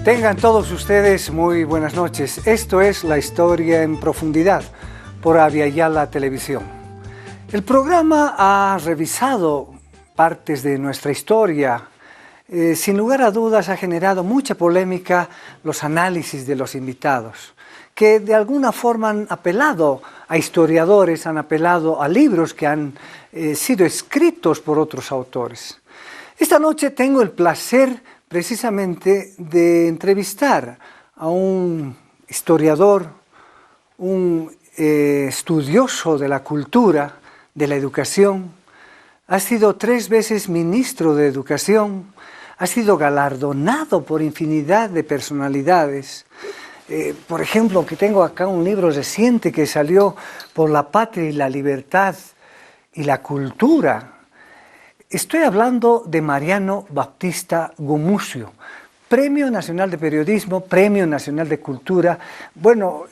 Tengan todos ustedes muy buenas noches. Esto es La Historia en Profundidad por Aviala Televisión. El programa ha revisado partes de nuestra historia. Sin lugar a dudas ha generado mucha polémica los análisis de los invitados, que de alguna forma han apelado a historiadores, han apelado a libros que han sido escritos por otros autores. Esta noche tengo el placer precisamente de entrevistar a un historiador, un estudioso de la cultura, de la educación. Ha sido 3 veces ministro de Educación, ha sido galardonado por infinidad de personalidades. Por ejemplo, que tengo acá un libro reciente que salió por la patria y la libertad y la cultura. Estoy hablando de Mariano Baptista Gumucio, Premio Nacional de Periodismo, Premio Nacional de Cultura. Bueno,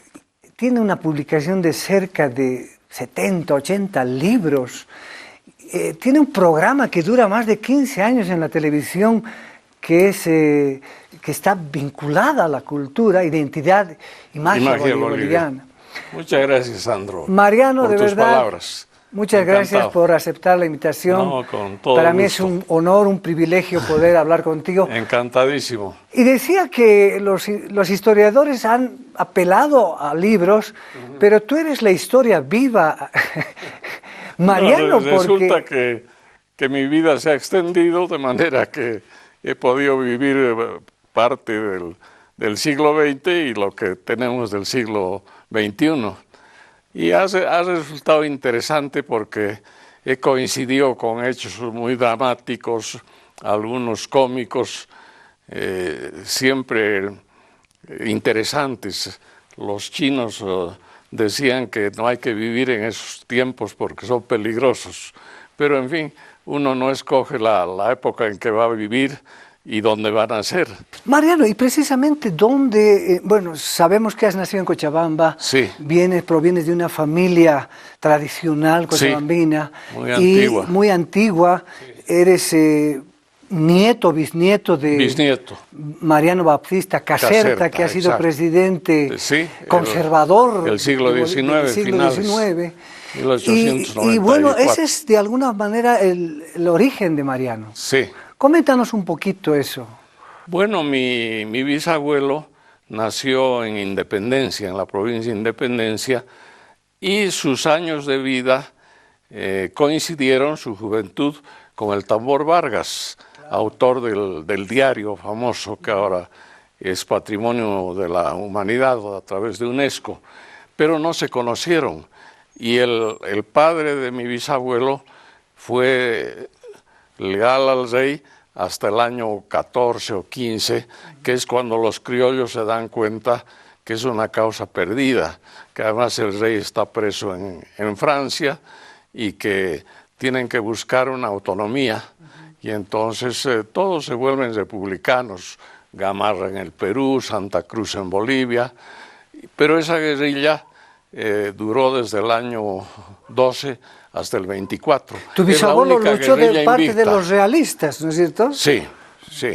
tiene una publicación de cerca de 70, 80 libros. Tiene un programa que dura más de 15 años en la televisión que está vinculada a la cultura, identidad y magia boliviana. Muchas gracias, Sandro, Mariano, por de tus verdad, palabras. Muchas gracias por aceptar la invitación. No, con todo Para mí gusto. es un honor, un privilegio poder hablar contigo. Encantadísimo. Y decía que los historiadores han apelado a libros, pero tú eres la historia viva, Mariano, resulta que mi vida se ha extendido de manera que he podido vivir parte del siglo XX y lo que tenemos del siglo XXI. Y ha resultado interesante porque he coincidido con hechos muy dramáticos, algunos cómicos, siempre interesantes. Los chinos decían que no hay que vivir en esos tiempos porque son peligrosos. Pero en fin, uno no escoge la época en que va a vivir y dónde van a ser. Mariano, y precisamente dónde, bueno, sabemos que has nacido en Cochabamba, sí. Provienes de una familia tradicional cochabambina, sí, muy antigua, sí. Eres bisnieto de Mariano Baptista Caserta, que ha sido presidente conservador del siglo XIX, y bueno, ese es de alguna manera el origen de Mariano. Sí. Coméntanos un poquito eso. Bueno, mi bisabuelo nació en Independencia, en la provincia de Independencia, y sus años de vida coincidieron, su juventud, con el Tambor Vargas, autor del diario famoso que ahora es Patrimonio de la Humanidad a través de UNESCO, pero no se conocieron. Y el padre de mi bisabuelo fue leal al rey hasta el año 14 o 15, que es cuando los criollos se dan cuenta que es una causa perdida, que además el rey está preso en Francia y que tienen que buscar una autonomía, y entonces todos se vuelven republicanos, Gamarra en el Perú, Santa Cruz en Bolivia, pero esa guerrilla duró desde el año 12 hasta el 24. Tu bisabuelo luchó de parte de los realistas, ¿no es cierto? Sí, sí.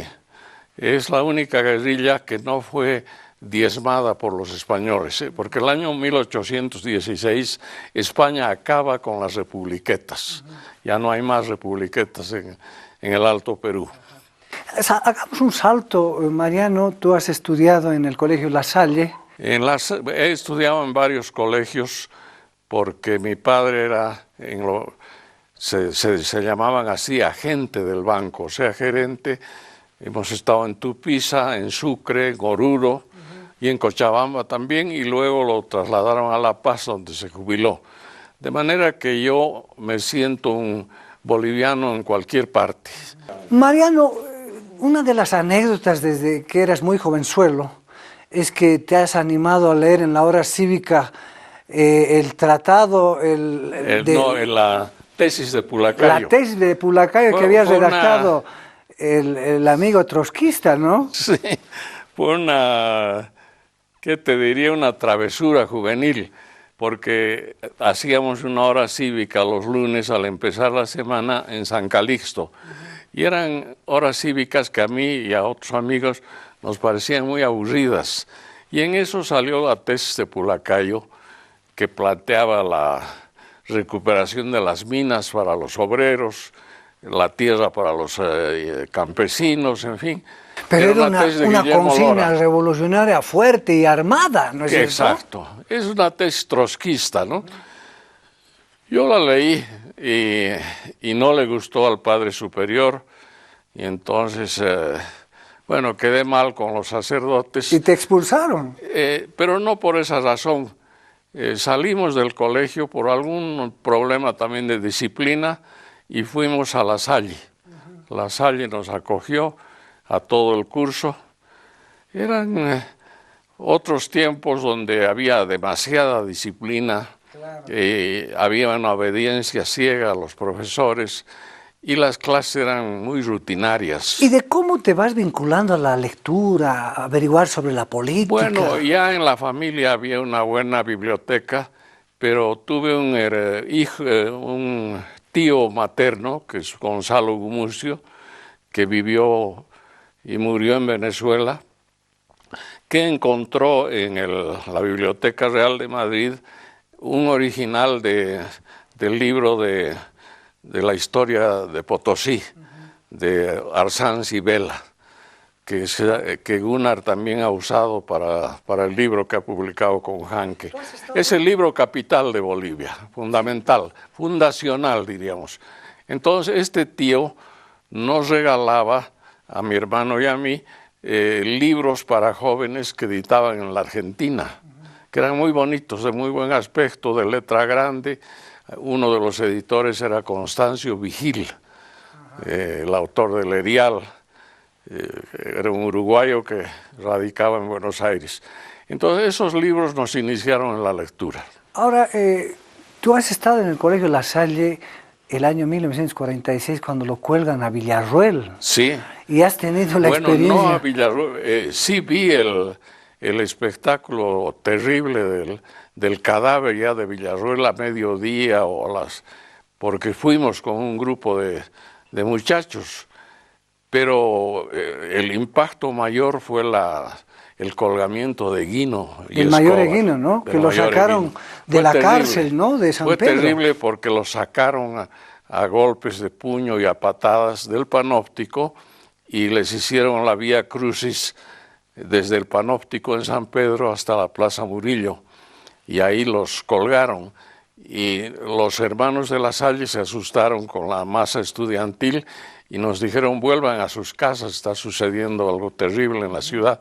Es la única guerrilla que no fue diezmada por los españoles, porque el año 1816 España acaba con las republiquetas. Ya no hay más republiquetas en el Alto Perú. Hagamos un salto, Mariano. Tú has estudiado en el Colegio La Salle. He estudiado en varios colegios porque mi padre era, se llamaban así, agente del banco, o sea, gerente. Hemos estado en Tupiza, en Sucre, en Oruro y en Cochabamba también, y luego lo trasladaron a La Paz, donde se jubiló. De manera que yo me siento un boliviano en cualquier parte. Mariano, una de las anécdotas desde que eras muy jovenzuelo es que te has animado a leer en la hora cívica el tratado, la tesis de Pulacayo. La tesis de Pulacayo que había redactado el amigo trotskista, ¿no? Sí, fue una, ¿qué te diría? Una travesura juvenil, porque hacíamos una hora cívica los lunes al empezar la semana en San Calixto, y eran horas cívicas que a mí y a otros amigos nos parecían muy aburridas. Y en eso salió la tesis de Pulacayo, que planteaba la recuperación de las minas para los obreros, la tierra para los campesinos, en fin. Pero era una consigna Lora. Revolucionaria fuerte y armada, ¿no es cierto? Exacto, es una tesis trotskista, ¿no? Yo la leí y no le gustó al padre superior, y entonces, bueno, quedé mal con los sacerdotes. ¿Y te expulsaron? Pero no por esa razón. Salimos del colegio por algún problema también de disciplina y fuimos a La Salle. La Salle nos acogió a todo el curso. Eran otros tiempos donde había demasiada disciplina, claro. Había una obediencia ciega a los profesores y las clases eran muy rutinarias. ¿Y de cómo te vas vinculando a la lectura, a averiguar sobre la política? Bueno, ya en la familia había una buena biblioteca, pero tuve un tío materno, que es Gonzalo Gumucio, que vivió y murió en Venezuela, que encontró en la Biblioteca Real de Madrid un original del libro de la historia de Potosí, de Arsanz y Vela, que Gunnar también ha usado para el libro que ha publicado con Hanke. Es el libro capital de Bolivia, fundamental, fundacional, diríamos. Entonces, este tío nos regalaba a mi hermano y a mí libros para jóvenes que editaban en la Argentina, que eran muy bonitos, de muy buen aspecto, de letra grande. Uno de los editores era Constancio Vigil, el autor del Erial, era un uruguayo que radicaba en Buenos Aires. Entonces esos libros nos iniciaron en la lectura. Ahora, tú has estado en el Colegio La Salle el año 1946 cuando lo cuelgan a Villarroel. Sí. Y has tenido la experiencia. No a Villarroel, sí vi el espectáculo terrible del cadáver ya de Villarroel a mediodía porque fuimos con un grupo de muchachos, pero el impacto mayor fue el colgamiento de Guino y el mayor Eguino, ¿no? Que lo sacaron de la cárcel, ¿no? De San Pedro. Fue terrible porque lo sacaron a golpes de puño y a patadas del Panóptico y les hicieron la Vía Crucis desde el Panóptico en San Pedro hasta la Plaza Murillo, y ahí los colgaron. Y los hermanos de La Salle se asustaron con la masa estudiantil y nos dijeron: vuelvan a sus casas, está sucediendo algo terrible en la ciudad.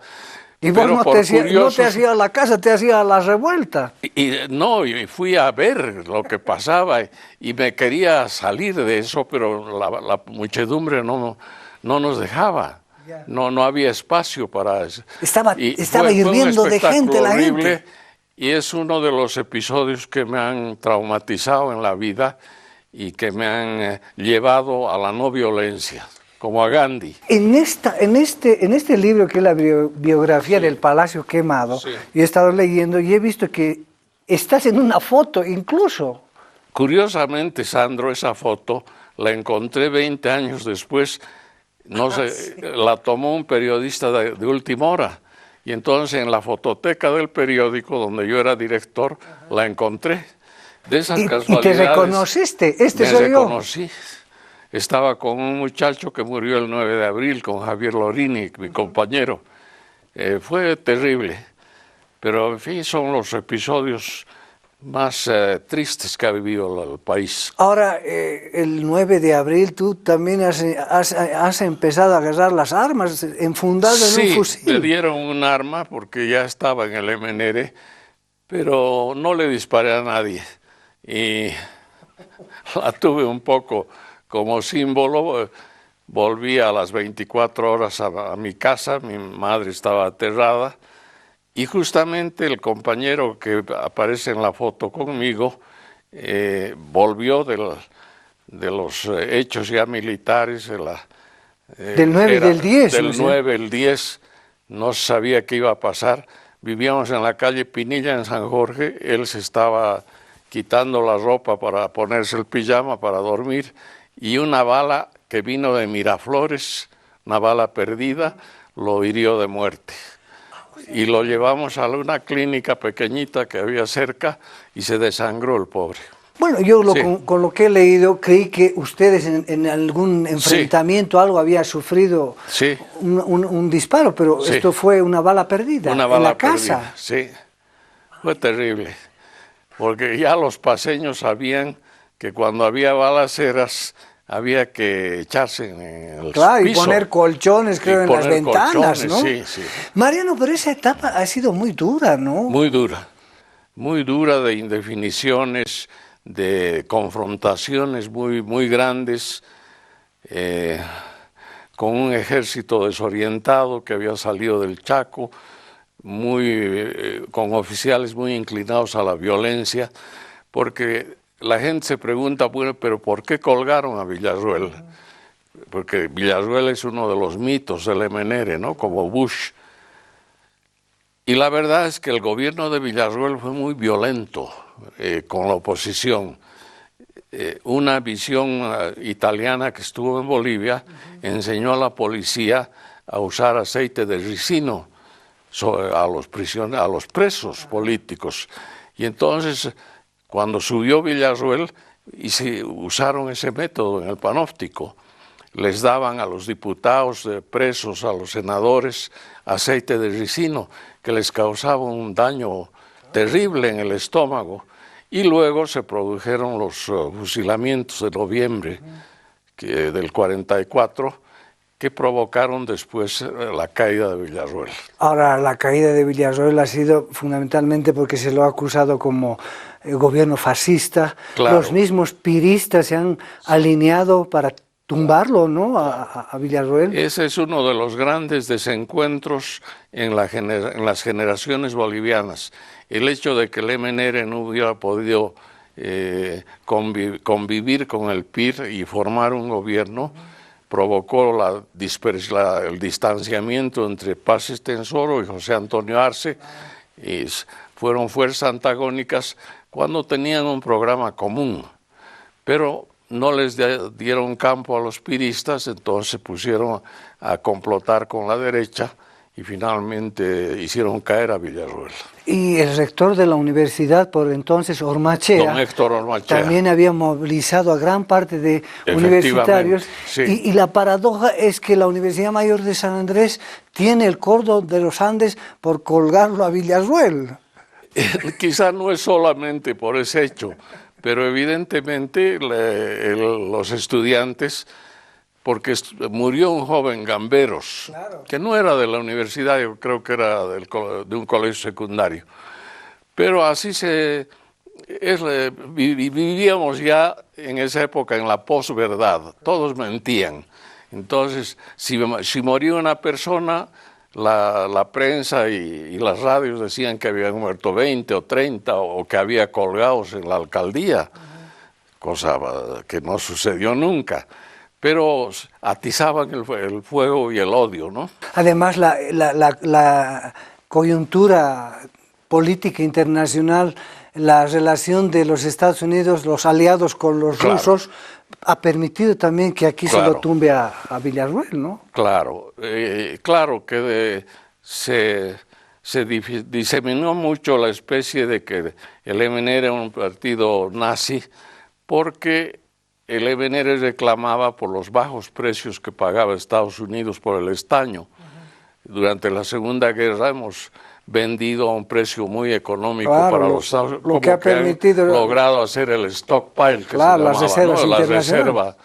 Y vos no te hacías la casa, te hacías la revuelta. Y fui a ver lo que pasaba y me quería salir de eso, pero la muchedumbre no nos dejaba. No había espacio para eso. Estaba hirviendo de gente la gente. Y es uno de los episodios que me han traumatizado en la vida y que me han llevado a la no violencia, como a Gandhi. En este libro, que es la biografía del Palacio Quemado, yo he estado leyendo y he visto que estás en una foto incluso. Curiosamente, Sandro, esa foto la encontré 20 años después. La tomó un periodista de última hora, y entonces en la fototeca del periódico donde yo era director la encontré. De esas casualidades. ¿Y te reconociste? Me reconocí. Estaba con un muchacho que murió el 9 de abril, con Javier Lorini, mi compañero. Fue terrible, pero en fin, son los episodios más tristes que ha vivido el país. Ahora, el 9 de abril tú también has empezado a agarrar las armas enfundadas en un fusil. Sí, me dieron un arma porque ya estaba en el MNR, pero no le disparé a nadie. Y la tuve un poco como símbolo. Volví a las 24 horas a mi casa, mi madre estaba aterrada. Y justamente el compañero que aparece en la foto conmigo volvió de los hechos ya militares. Del 9 y del 10. Del 9, el 10, no sabía qué iba a pasar. Vivíamos en la calle Pinilla, en San Jorge. Él se estaba quitando la ropa para ponerse el pijama para dormir, y una bala que vino de Miraflores, una bala perdida, lo hirió de muerte. Y lo llevamos a una clínica pequeñita que había cerca y se desangró el pobre. Bueno, yo con lo que he leído, creí que ustedes en algún enfrentamiento algo había sufrido un disparo, pero esto fue una bala perdida en la casa. Sí, fue terrible, porque ya los paseños sabían que cuando había balaceras había que echarse en el piso. Y poner colchones, creo, en las ventanas, ¿no? Sí, sí. Mariano, pero esa etapa ha sido muy dura, ¿no? Muy dura de indefiniciones, de confrontaciones muy grandes, con un ejército desorientado que había salido del Chaco, con oficiales muy inclinados a la violencia, porque la gente se pregunta, bueno, pero ¿por qué colgaron a Villarroel? Porque Villarroel es uno de los mitos del MNR, ¿no? Como Bush. Y la verdad es que el gobierno de Villarroel fue muy violento con la oposición. Una visión italiana que estuvo en Bolivia enseñó a la policía a usar aceite de ricino a los presos políticos. Y entonces, cuando subió Villarroel, usaron ese método en el Panóptico. Les daban a los diputados presos, a los senadores, aceite de ricino, que les causaba un daño terrible en el estómago. Y luego se produjeron los fusilamientos de noviembre del 44, que provocaron después la caída de Villarroel. Ahora, la caída de Villarroel ha sido fundamentalmente porque se lo ha acusado como gobierno fascista. Claro. Los mismos piristas se han alineado para tumbarlo, ¿no?, a Villarroel. Ese es uno de los grandes desencuentros en las generaciones bolivianas. El hecho de que el MNR no hubiera podido convivir con el PIR y formar un gobierno provocó el distanciamiento entre Paz Estenssoro y José Antonio Arce, y fueron fuerzas antagónicas cuando tenían un programa común, pero no les dieron campo a los piristas, entonces se pusieron a complotar con la derecha y finalmente hicieron caer a Villarroel. Y el rector de la universidad por entonces, Ormachea, don Héctor Ormachea, también había movilizado a gran parte de universitarios. Sí. Y la paradoja es que la Universidad Mayor de San Andrés tiene el cordón de los Andes por colgarlo a Villarroel. Quizá no es solamente por ese hecho, pero evidentemente los estudiantes, porque murió un joven Gamberos, claro, que no era de la universidad, yo creo que era de un colegio secundario. Pero así vivíamos ya en esa época en la posverdad, todos mentían. Entonces, si moría una persona, la prensa y las radios decían que habían muerto 20 o 30 o que había colgados en la alcaldía, cosa que no sucedió nunca. Pero atizaban el fuego y el odio, ¿no? Además, la coyuntura política internacional, la relación de los Estados Unidos, los aliados con los rusos, ha permitido también que aquí se lo tumbe a Villarroel, ¿no? Claro, claro que se diseminó mucho la especie de que el MNR era un partido nazi, porque el MNR reclamaba por los bajos precios que pagaba Estados Unidos por el estaño. Durante la Segunda Guerra hemos vendido a un precio muy económico para los Estados Unidos, lo que ha permitido logrado hacer el stockpile, que se llamaba, las reservas, ¿no?, la reserva,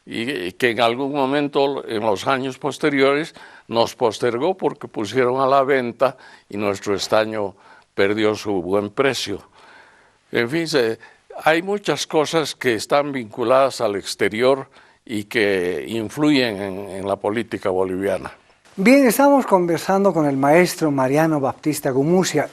y que en algún momento, en los años posteriores, nos postergó porque pusieron a la venta y nuestro estaño perdió su buen precio. En fin, hay muchas cosas que están vinculadas al exterior y que influyen en la política boliviana. Bien, estamos conversando con el maestro Mariano Baptista Gumucio,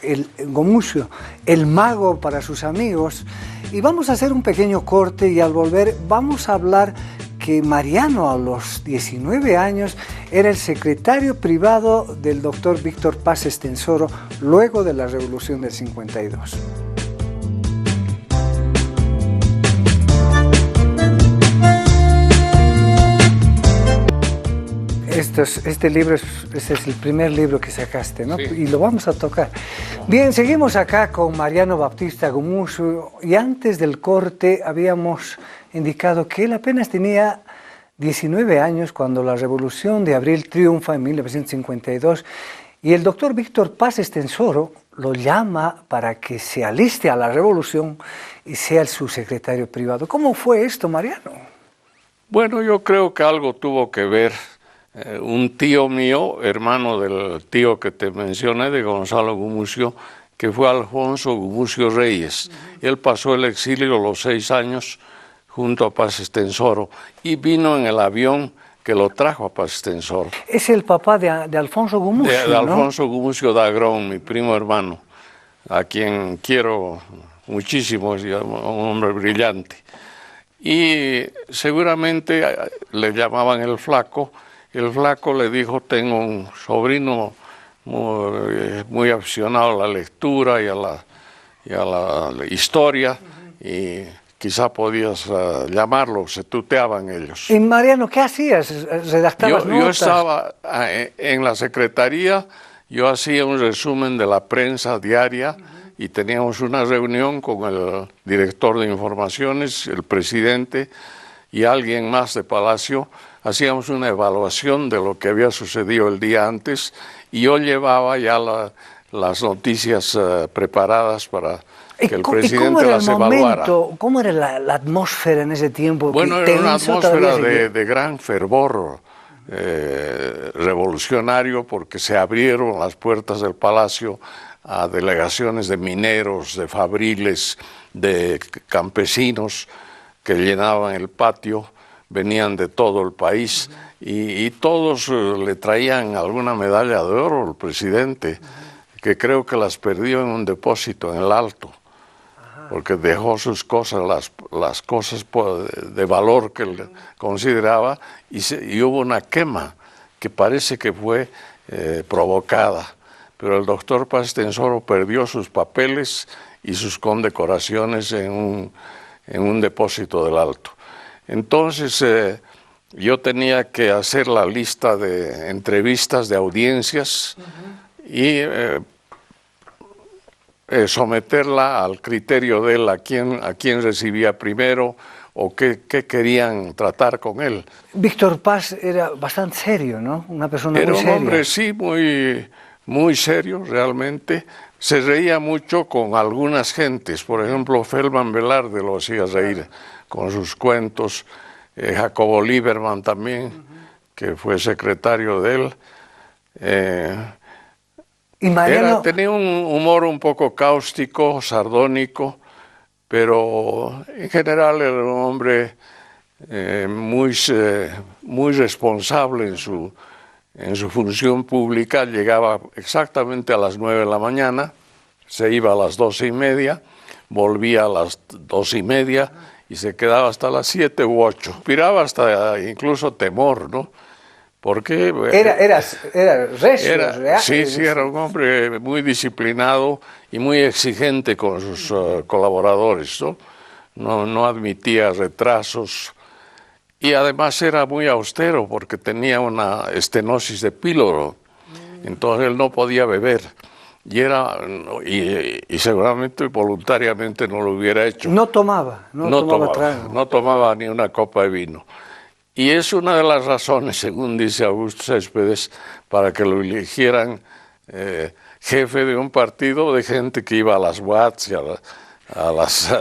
el mago para sus amigos, y vamos a hacer un pequeño corte y al volver vamos a hablar que Mariano a los 19 años era el secretario privado del doctor Víctor Paz Estenssoro luego de la Revolución del 52. Este libro este es el primer libro que sacaste, ¿no? Sí. Y lo vamos a tocar. Bien, seguimos acá con Mariano Baptista Gumucio y antes del corte habíamos indicado que él apenas tenía 19 años cuando la Revolución de Abril triunfa en 1952 y el doctor Víctor Paz Estenssoro lo llama para que se aliste a la revolución y sea su secretario privado. ¿Cómo fue esto, Mariano? Bueno, yo creo que algo tuvo que ver un tío mío, hermano del tío que te mencioné, de Gonzalo Gumucio, que fue Alfonso Gumucio Reyes. Él pasó el exilio los 6 años junto a Paz Estenssoro y vino en el avión que lo trajo a Paz Estenssoro. Es el papá de Alfonso Gumucio, de ¿no? Alfonso Gumucio de Agrón, mi primo hermano, a quien quiero muchísimo, es un hombre brillante. Y seguramente le llamaban el Flaco. El Flaco le dijo, tengo un sobrino muy aficionado a la lectura y a la historia, y quizá podías llamarlo, se tuteaban ellos. Y Mariano, ¿qué hacías? ¿Redactabas notas? Yo estaba en la secretaría, yo hacía un resumen de la prensa diaria y teníamos una reunión con el director de informaciones, el presidente y alguien más de Palacio. Hacíamos una evaluación de lo que había sucedido el día antes y yo llevaba ya las noticias preparadas para que el presidente las evaluara. ¿Cómo era la atmósfera en ese tiempo? Bueno, era una atmósfera de gran fervor revolucionario, porque se abrieron las puertas del Palacio a delegaciones de mineros, de fabriles, de campesinos que llenaban el patio, venían de todo el país y todos le traían alguna medalla de oro al presidente, que creo que las perdió en un depósito en el Alto, porque dejó sus cosas, las cosas de valor que él consideraba, y hubo una quema que parece que fue provocada. Pero el doctor Paz Estenssoro perdió sus papeles y sus condecoraciones en un depósito del Alto. Entonces yo tenía que hacer la lista de entrevistas, de audiencias, y someterla al criterio de él, a quién recibía primero o qué querían tratar con él. Víctor Paz era bastante serio, ¿no? Una persona era muy seria. Era un hombre, sí, muy serio realmente. Se reía mucho con algunas gentes, por ejemplo, Feldman Velarde lo hacía reír con sus cuentos, Jacobo Lieberman también, que fue secretario de él. Y Mariano... tenía un humor un poco cáustico, sardónico, pero en general era un hombre muy responsable en su función pública. Llegaba exactamente a las 9 de la mañana, se iba a las 12:30, volvía a las 2:30 y se quedaba hasta las 7 u 8. Inspiraba hasta incluso temor, ¿no? Porque era recio, real. Sí, era un hombre muy disciplinado y muy exigente con sus colaboradores, ¿no? No admitía retrasos. Y además era muy austero porque tenía una estenosis de píloro, entonces él no podía beber. Y seguramente voluntariamente no lo hubiera hecho. No tomaba No tomaba ni una copa de vino. Y es una de las razones, según dice Augusto Céspedes, para que lo eligieran jefe de un partido de gente que iba a las boates y a las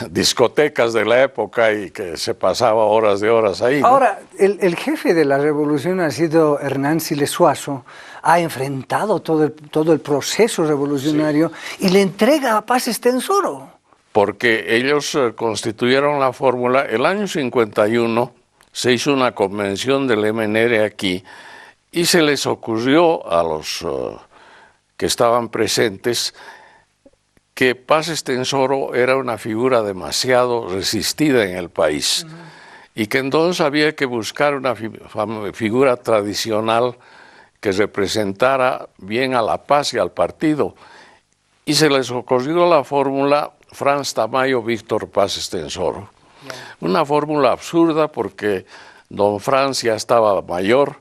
discotecas de la época y que se pasaba horas de horas ahí, ¿no? Ahora, el jefe de la revolución ha sido Hernán Siles Suazo, ha enfrentado todo el proceso revolucionario, sí, y le entrega a Paz Estenssoro. Porque ellos constituyeron la fórmula. El año 51 se hizo una convención del MNR aquí y se les ocurrió a los que estaban presentes que Paz Estenssoro era una figura demasiado resistida en el país, y que entonces había que buscar una figura tradicional que representara bien a la paz y al partido. Y se les ocurrió la fórmula Franz Tamayo, Víctor Paz Estenssoro. Una fórmula absurda porque don Franz ya estaba mayor,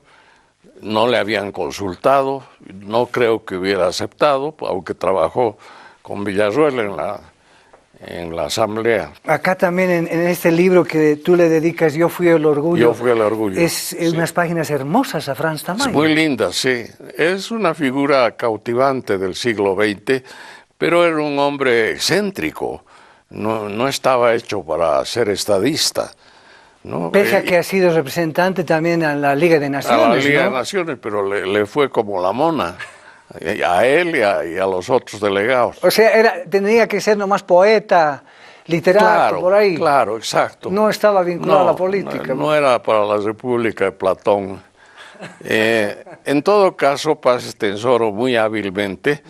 no le habían consultado, no creo que hubiera aceptado, aunque trabajó con Villarroel en la asamblea. Acá también en este libro que tú le dedicas, Yo fui el orgullo. Yo fui el orgullo. Es unas páginas hermosas a Franz Tamayo. Es muy linda, sí. Es una figura cautivante del siglo XX, pero era un hombre excéntrico. No estaba hecho para ser estadista, ¿no? Pese a que ha sido representante también a la Liga de Naciones. A la Liga ¿no? de Naciones, pero le fue como la mona. A él y a los otros delegados. O sea, tendría que ser nomás poeta, literato, Claro, por ahí. claro, exacto. No estaba vinculado a la política. No era para la República de Platón. En todo caso, Paz Estenssoro muy hábilmente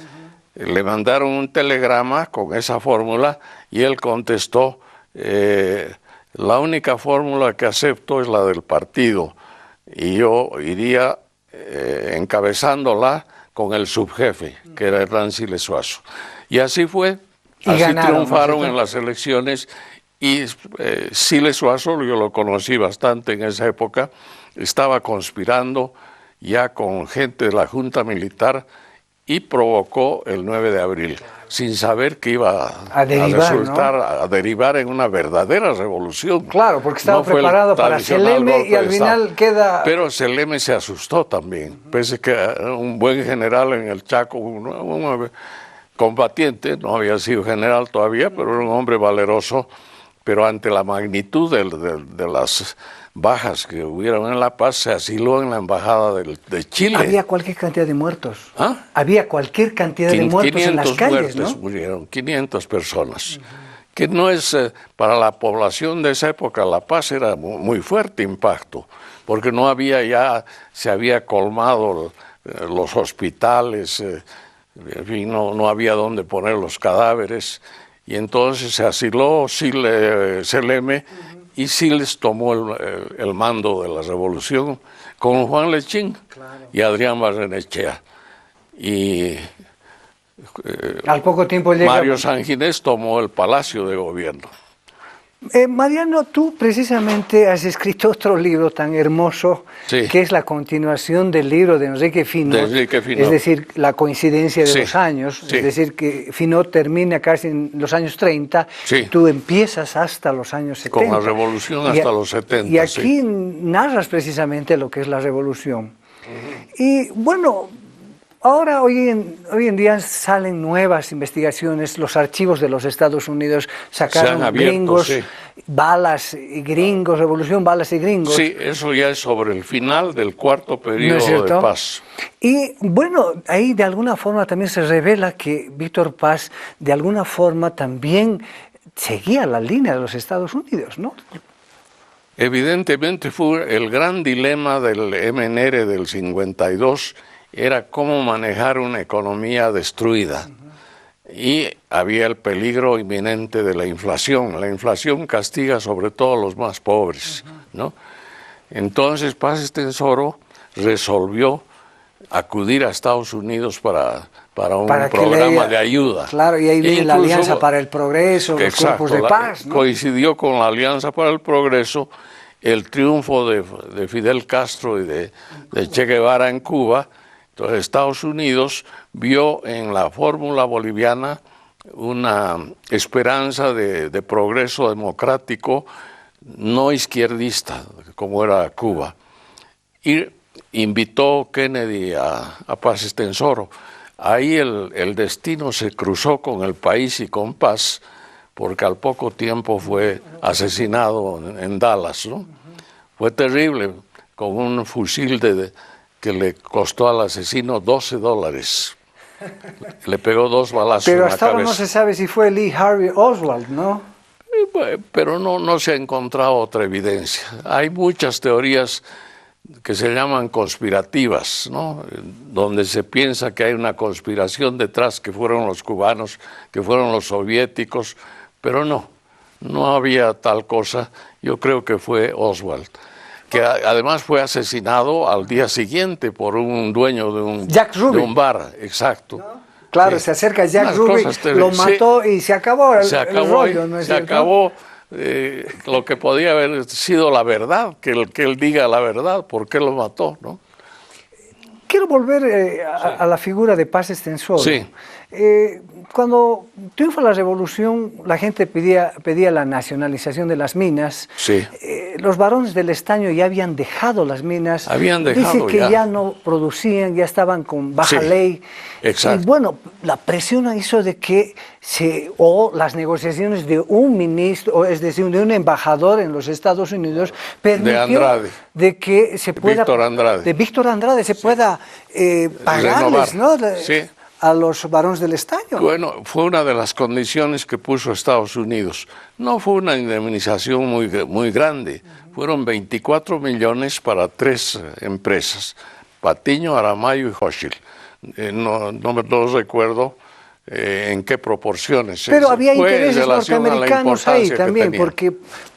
le mandaron un telegrama con esa fórmula y él contestó, la única fórmula que acepto es la del partido y yo iría encabezándola con el subjefe, que era Hernán Siles Suazo. Y así fue, así triunfaron en las elecciones y Siles Suazo, yo lo conocí bastante en esa época, estaba conspirando ya con gente de la Junta Militar y provocó el 9 de abril, sin saber que iba a derivar en una verdadera revolución. Claro, porque estaba preparado para Seleme y al final queda... Pero Seleme se asustó también, pese que era un buen general en el Chaco, un combatiente, no había sido general todavía, pero era un hombre valeroso, pero ante la magnitud de las bajas que hubieron en La Paz, se asiló en la embajada de Chile. Había cualquier cantidad de muertos. ¿Ah? Había cualquier cantidad de muertos en las calles, ¿no? Murieron, 500 personas. Que no es, para la población de esa época, La Paz era muy fuerte impacto, porque no había ya, se había colmado los hospitales, en fin, no había dónde poner los cadáveres, y entonces se asiló Seleme, y Siles tomó el mando de la revolución con Juan Lechín y Adrián Barrenechea. Y al poco tiempo llega... Mario Sanginés tomó el Palacio de Gobierno. Mariano, tú precisamente has escrito otro libro tan hermoso, sí, que es la continuación del libro de Enrique Finot, es decir, la coincidencia de los años, es decir, que Finot termina casi en los años 30, tú empiezas hasta los años 70. Con la revolución hasta los 70. Y aquí narras precisamente lo que es la revolución. Y bueno... Ahora, hoy en día salen nuevas investigaciones, los archivos de los Estados Unidos sacaron gringos, balas y gringos, revolución, balas y gringos. Sí, eso ya es sobre el final del cuarto periodo de Paz. Y bueno, ahí de alguna forma también se revela que Víctor Paz de alguna forma también seguía la línea de los Estados Unidos, ¿no? Evidentemente fue el gran dilema del MNR del 52, era cómo manejar una economía destruida. Y había el peligro inminente de la inflación. La inflación castiga sobre todo a los más pobres, ¿no? Entonces Paz Estenssoro resolvió acudir a Estados Unidos para un programa de ayuda. Claro, y ahí viene la Alianza para el Progreso, los cuerpos de paz, ¿no? Coincidió con la Alianza para el Progreso el triunfo de Fidel Castro y de Che Guevara en Cuba. Entonces Estados Unidos vio en la fórmula boliviana una esperanza de progreso democrático no izquierdista, como era Cuba. Y invitó Kennedy a Paz Estenssoro. Ahí el destino se cruzó con el país y con Paz, porque al poco tiempo fue asesinado en Dallas, ¿no? Fue terrible, con un fusil que le costó al asesino $12. Le pegó 2 balazos en la cabeza. Pero hasta ahora no se sabe si fue Lee Harvey Oswald, ¿no? Pero no se ha encontrado otra evidencia. Hay muchas teorías que se llaman conspirativas, ¿no? Donde se piensa que hay una conspiración detrás, que fueron los cubanos, que fueron los soviéticos, pero no había tal cosa. Yo creo que fue Oswald, que además fue asesinado al día siguiente por un dueño de un bar, exacto. ¿No? Claro, se acerca Jack Ruby, lo mató y se acabó el rollo, ¿no es cierto? Se acabó lo que podía haber sido la verdad, que él diga la verdad, por qué lo mató, ¿no? quiero volver a la figura de Paz Estenssoro. Sí. Cuando triunfa la revolución, la gente pedía la nacionalización de las minas. Sí. Los varones del estaño ya habían dejado las minas. Dice que ya no producían, ya estaban con baja ley. Exacto. Y bueno, la presión hizo de que las negociaciones de un ministro, es decir, de un embajador en los Estados Unidos, permitió de que se pueda... Víctor Andrade se pueda pagarles, ¿no? Sí. A los varones del estaño. Bueno, fue una de las condiciones que puso Estados Unidos. No fue una indemnización muy grande. Fueron 24 millones para 3 empresas, Patiño, Aramayo y Hochschild. No recuerdo en qué proporciones. Pero había intereses norteamericanos ahí también,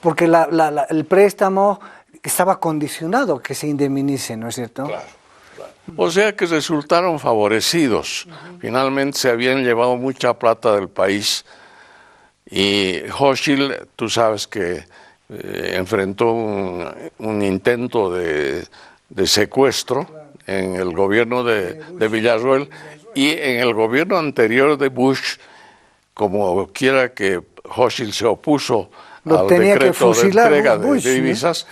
porque el préstamo estaba condicionado que se indemnice, ¿no es cierto? Claro. O sea que resultaron favorecidos. Finalmente se habían llevado mucha plata del país y Hochschild, tú sabes que enfrentó un intento de secuestro en el gobierno de Villarroel y en el gobierno anterior de Bush, como quiera que Hochschild se opuso al decreto de entrega de divisas,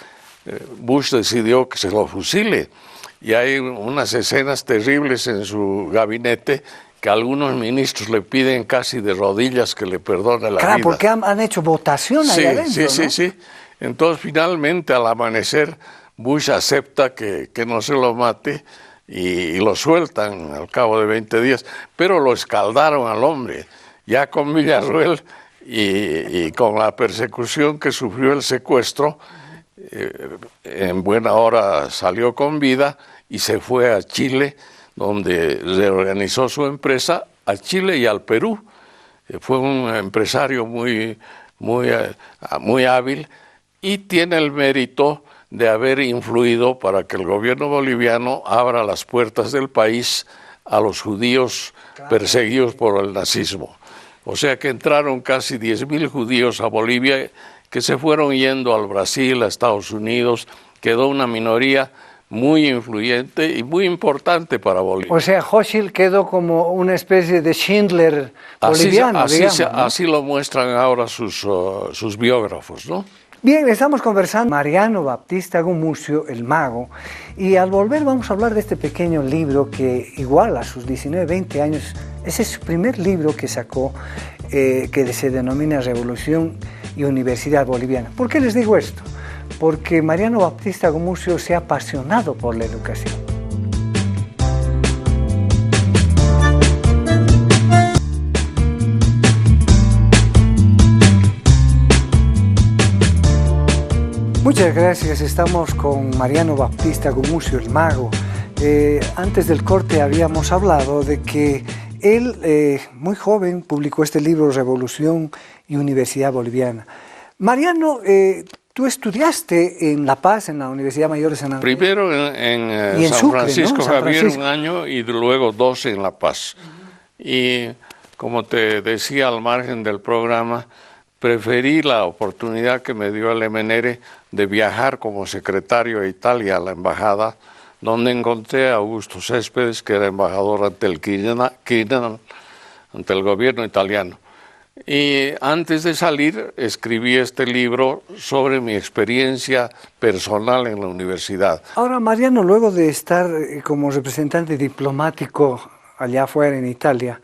Bush decidió que se lo fusile. Y hay unas escenas terribles en su gabinete que algunos ministros le piden casi de rodillas que le perdone la vida. Porque han hecho votación ahí adentro, Sí. Entonces, finalmente, al amanecer, Bush acepta que no se lo mate y lo sueltan al cabo de 20 días. Pero lo escaldaron al hombre, ya con Villarroel y con la persecución que sufrió el secuestro. En buena hora salió con vida y se fue a Chile, donde reorganizó su empresa, a Chile y al Perú. Fue un empresario muy hábil y tiene el mérito de haber influido para que el gobierno boliviano abra las puertas del país a los judíos perseguidos por el nazismo. O sea que entraron casi 10.000 judíos a Bolivia que se fueron yendo al Brasil, a Estados Unidos. Quedó una minoría muy influyente y muy importante para Bolivia. O sea, Hochschild quedó como una especie de Schindler boliviano, así lo muestran ahora sus biógrafos, ¿no? Bien, estamos conversando con Mariano Baptista Gumucio, el mago, y al volver vamos a hablar de este pequeño libro que igual a sus 19, 20 años, ese es su primer libro que sacó, que se denomina Revolución y Universidad Boliviana. ¿Por qué les digo esto? Porque Mariano Baptista Gumucio se ha apasionado por la educación. Muchas gracias, estamos con Mariano Baptista Gumucio, el mago. Antes del corte habíamos hablado de que él, muy joven, publicó este libro Revolución y Universidad Boliviana. Mariano, tú estudiaste en La Paz, en la Universidad Mayor de San Andrés. Primero en San Francisco, ¿no? Javier, un año, y luego 2 en La Paz. Y como te decía al margen del programa, preferí la oportunidad que me dio el MNR de viajar como secretario a Italia, a la embajada, donde encontré a Augusto Céspedes, que era embajador ante el Quirinal, ante el gobierno italiano. Y antes de salir escribí este libro sobre mi experiencia personal en la universidad. Ahora, Mariano, luego de estar como representante diplomático allá afuera en Italia,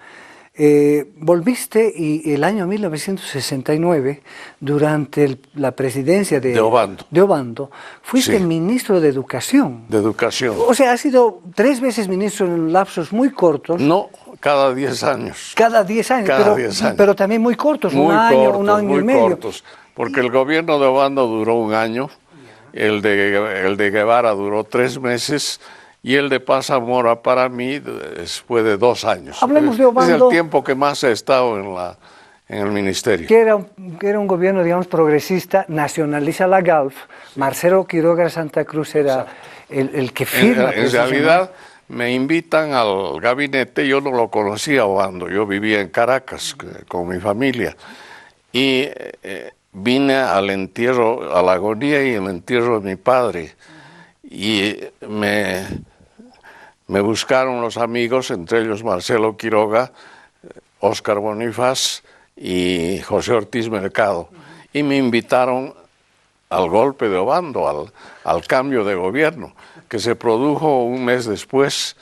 volviste y el año 1969, durante la presidencia de Obando, fuiste ministro de Educación. De Educación. O sea, has sido 3 veces ministro en lapsos muy cortos. No, cada 10 años. Cada 10 años, pero también muy cortos, un año y medio. Cortos, porque el gobierno de Obando duró 1 año, el de Guevara duró 3 meses, y el de Paz Zamora para mí fue de 2 años. Hablemos de Obando. Es el tiempo que más he estado en el ministerio. Que era un gobierno, digamos, progresista, nacionaliza la GALF. Marcelo Quiroga Santa Cruz era el que firma. En realidad me invitan al gabinete, yo no lo conocía Obando, yo vivía en Caracas con mi familia. Y vine al entierro, a la agonía y el entierro de mi padre. Y me buscaron los amigos, entre ellos Marcelo Quiroga, Óscar Bonifaz y José Ortiz Mercado, y me invitaron al golpe de Obando, al cambio de gobierno, que se produjo un mes después.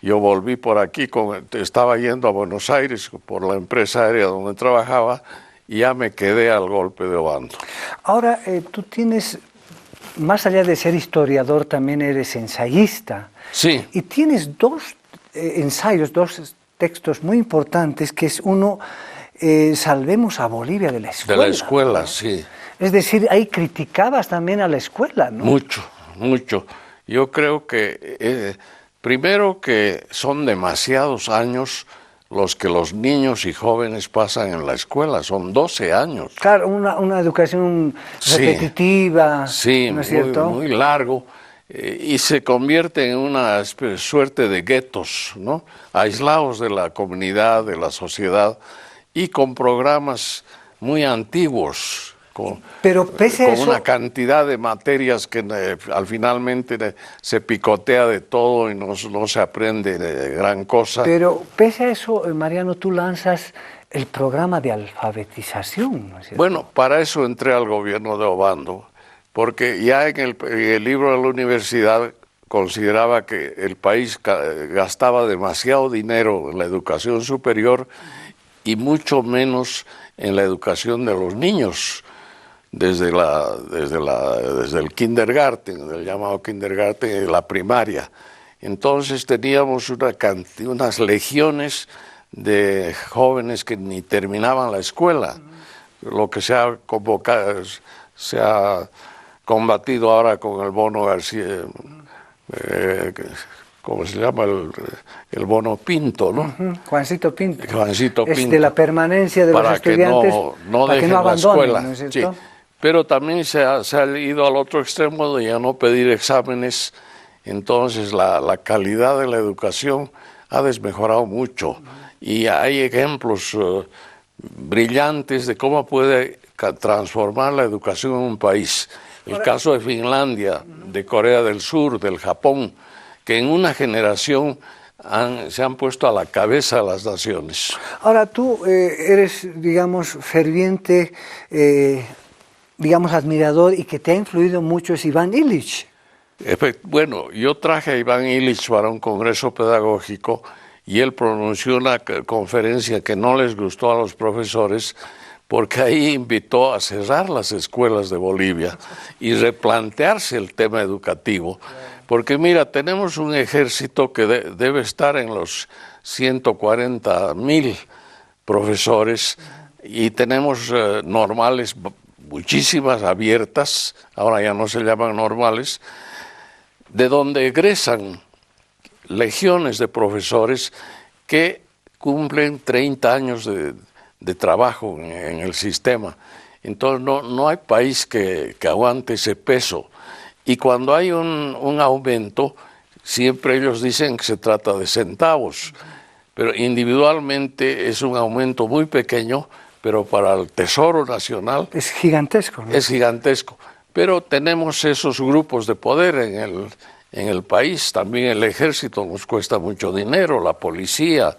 Yo volví por aquí, estaba yendo a Buenos Aires por la empresa aérea donde trabajaba, y ya me quedé al golpe de Obando. Ahora, tú tienes, más allá de ser historiador, también eres ensayista. Sí. Y tienes dos ensayos, dos textos muy importantes, que es uno, Salvemos a Bolivia de la escuela. De la escuela, sí. Es decir, ahí criticabas también a la escuela, ¿no? Mucho, mucho. Yo creo que, primero que son demasiados años los que los niños y jóvenes pasan en la escuela, son 12 años. Claro, una educación repetitiva, sí, ¿no es cierto? Muy largo, y se convierte en una suerte de guetos, ¿no? Aislados de la comunidad, de la sociedad, y con programas muy antiguos, Pero pese a eso, una cantidad de materias que al finalmente se picotea de todo y no se aprende de gran cosa. Pero pese a eso, Mariano, tú lanzas el programa de alfabetización, ¿no es cierto? Bueno, para eso entré al gobierno de Obando, porque ya en el libro de la universidad consideraba que el país gastaba demasiado dinero en la educación superior y mucho menos en la educación de los niños. Desde el kindergarten, el llamado kindergarten, la primaria. Entonces teníamos unas legiones de jóvenes que ni terminaban la escuela. Lo que se ha combatido ahora con el bono García, ¿cómo se llama? El bono Pinto, ¿no? Juancito Pinto. Juancito Pinto. Es de la permanencia de los estudiantes para que no abandonen la escuela. ¿No es cierto? Sí. Pero también se ha ido al otro extremo de ya no pedir exámenes, entonces la calidad de la educación ha desmejorado mucho. Y hay ejemplos brillantes de cómo puede transformar la educación en un país. El caso de Finlandia, de Corea del Sur, del Japón, que en una generación se han puesto a la cabeza de las naciones. Ahora tú eres, digamos, ferviente, digamos, admirador, y que te ha influido mucho es Iván Illich. Bueno, yo traje a Iván Illich para un congreso pedagógico y él pronunció una conferencia que no les gustó a los profesores porque ahí invitó a cerrar las escuelas de Bolivia y replantearse el tema educativo. Porque mira, tenemos un ejército que debe estar en los 140,000 profesores y tenemos normales muchísimas abiertas, ahora ya no se llaman normales, de donde egresan legiones de profesores que cumplen 30 años de trabajo en el sistema. Entonces no hay país que aguante ese peso. Y cuando hay un aumento, siempre ellos dicen que se trata de centavos, pero individualmente es un aumento muy pequeño, pero para el Tesoro Nacional es gigantesco, ¿no? Es gigantesco. Pero tenemos esos grupos de poder en el país. También el ejército nos cuesta mucho dinero, la policía.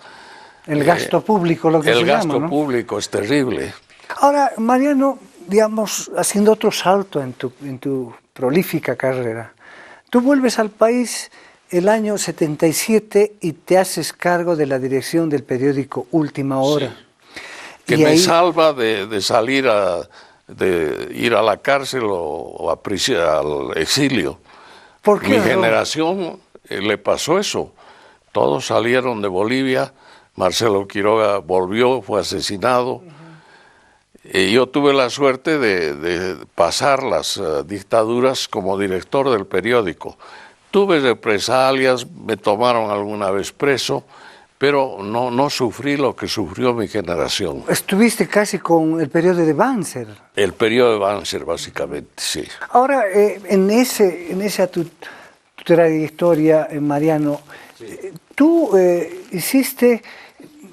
El gasto público, lo que se llama, el gasto ¿no? público es terrible. Ahora, Mariano, digamos, haciendo otro salto en tu prolífica carrera, tú vuelves al país el año 77 y te haces cargo de la dirección del periódico Última Hora. Sí. Que me salva de salir de ir a la cárcel o al exilio. ¿Por qué? Mi generación le pasó eso. Todos salieron de Bolivia. Marcelo Quiroga volvió, fue asesinado. Y yo tuve la suerte de pasar las dictaduras como director del periódico. Tuve represalias, me tomaron alguna vez preso, pero no sufrí lo que sufrió mi generación. Estuviste casi con el periodo de Banzer. El periodo de Banzer, básicamente, sí. Ahora, en esa tu trayectoria, Mariano, sí, tú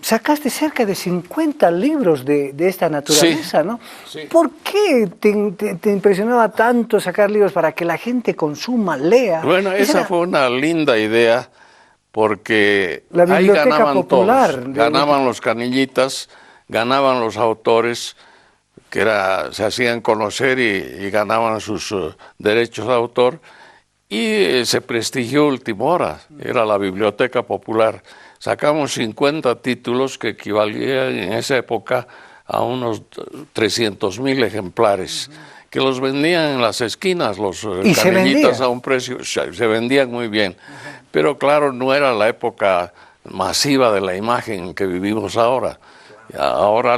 sacaste cerca de 50 libros de esta naturaleza, sí, ¿no? Sí. ¿Por qué te impresionaba tanto sacar libros para que la gente consuma, lea? Bueno, esa fue una linda idea, porque La ahí biblioteca ganaban popular todos, ganaban los canillitas, ganaban los autores, se hacían conocer y ganaban sus derechos de autor, y se prestigió Última Hora, era la biblioteca popular. Sacamos 50 títulos que equivalían en esa época a unos 300,000 ejemplares, que los vendían en las esquinas, los canillitas a un precio, se vendían muy bien. Pero claro, no era la época masiva de la imagen que vivimos ahora. Ahora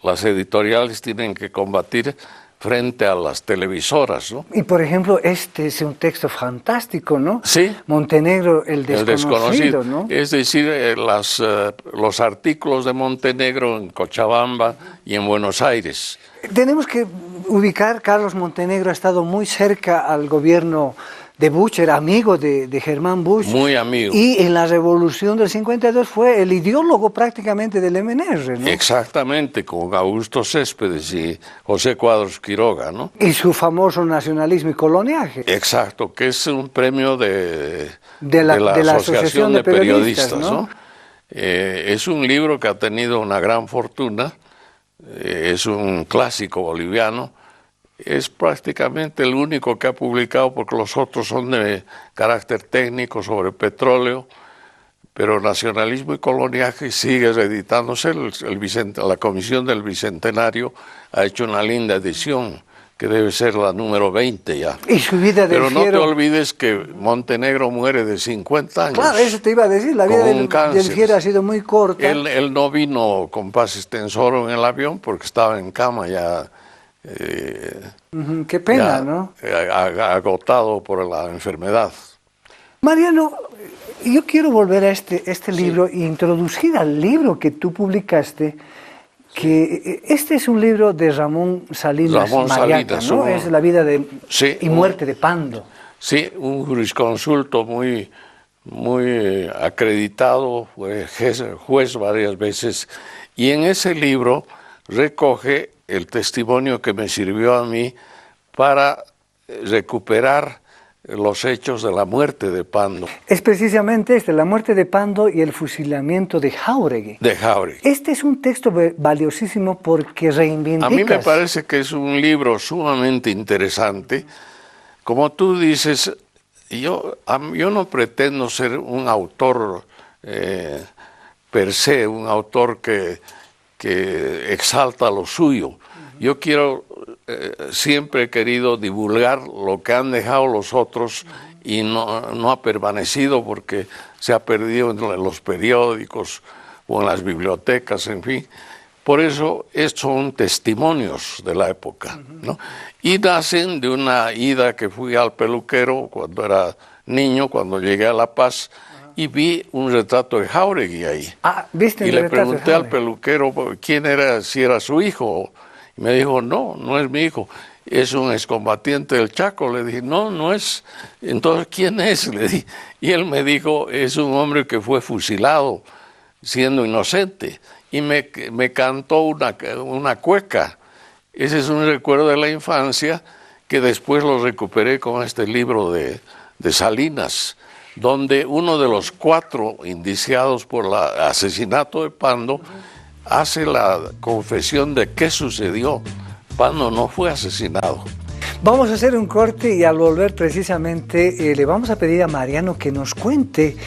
las editoriales tienen que combatir frente a las televisoras, ¿no? Y por ejemplo, este es un texto fantástico, ¿no? Sí. Montenegro, el desconocido, ¿no? Es decir, los artículos de Montenegro en Cochabamba y en Buenos Aires. Tenemos que ubicar, Carlos Montenegro ha estado muy cerca al gobierno de Bush, era amigo de Germán Bush. Muy amigo. Y en la revolución del 52 fue el ideólogo prácticamente del MNR, ¿no? Exactamente, con Augusto Céspedes y José Cuadros Quiroga, ¿no? Y su famoso nacionalismo y coloniaje. Exacto, que es un premio de la Asociación de Periodistas, ¿no? Es un libro que ha tenido una gran fortuna, es un clásico boliviano. Es prácticamente el único que ha publicado, porque los otros son de carácter técnico sobre petróleo, pero nacionalismo y coloniaje sigue reeditándose. La Comisión del Bicentenario ha hecho una linda edición, que debe ser la número 20 ya. Y su vida del Pero no Fiero... te olvides que Montenegro muere de 50 años. Claro, eso te iba a decir, la vida del Fiero ha sido muy corta. Él no vino con paz extensoro en el avión porque estaba en cama ya. Qué pena, ¿no? Agotado por la enfermedad. Mariano, yo quiero volver a este libro e introducir al libro que tú publicaste, que este es un libro de Ramón Salinas Mariaca, ¿no? Es la vida y muerte de Pando. Sí, un jurisconsulto muy acreditado, fue juez varias veces, y en ese libro recoge el testimonio que me sirvió a mí para recuperar los hechos de la muerte de Pando. Es precisamente la muerte de Pando y el fusilamiento de Jáuregui. Este es un texto valiosísimo porque reivindica... A mí me parece que es un libro sumamente interesante. Como tú dices, yo no pretendo ser un autor per se, un autor que exalta lo suyo. Yo siempre he querido divulgar lo que han dejado los otros y no ha permanecido porque se ha perdido en los periódicos o en las bibliotecas, en fin. Por eso son testimonios de la época, ¿no? Y nacen de una ida que fui al peluquero cuando era niño, cuando llegué a La Paz, y vi un retrato de Jáuregui ahí. ¿Viste? Y le pregunté al peluquero quién era, si era su hijo. Y me dijo, no es mi hijo, es un excombatiente del Chaco. Le dije, no es. Entonces, ¿quién es? Le dije. Y él me dijo, es un hombre que fue fusilado siendo inocente. Y me cantó una cueca. Ese es un recuerdo de la infancia que después lo recuperé con este libro de Salinas, donde uno de los 4 indiciados por el asesinato de Pando hace la confesión de qué sucedió. Pando no fue asesinado. Vamos a hacer un corte y al volver precisamente le vamos a pedir a Mariano que nos cuente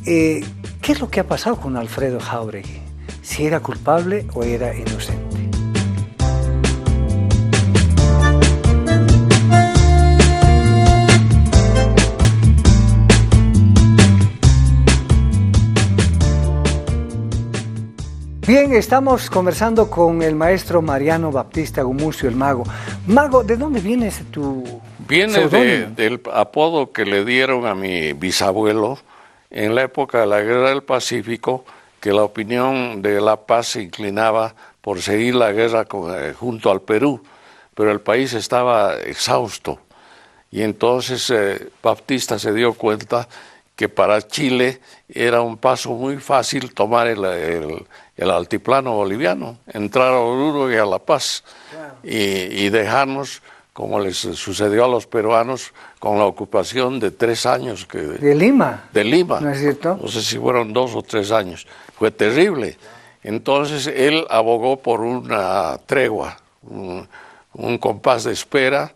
qué es lo que ha pasado con Alfredo Jáuregui, si era culpable o era inocente. Bien, estamos conversando con el maestro Mariano Baptista Gumucio, el mago. Mago, ¿de dónde viene tu Viene del apodo que le dieron a mi bisabuelo en la época de la Guerra del Pacífico, que la opinión de La Paz se inclinaba por seguir la guerra junto al Perú, pero el país estaba exhausto. Y entonces Baptista se dio cuenta que para Chile era un paso muy fácil tomar el altiplano boliviano, entrar a Oruro y a La Paz, claro, y dejarnos como les sucedió a los peruanos con la ocupación de 3 años. ¿De Lima? De Lima. ¿No es cierto? No sé si fueron 2 o 3 años. Fue terrible. Entonces él abogó por una tregua, un compás de espera,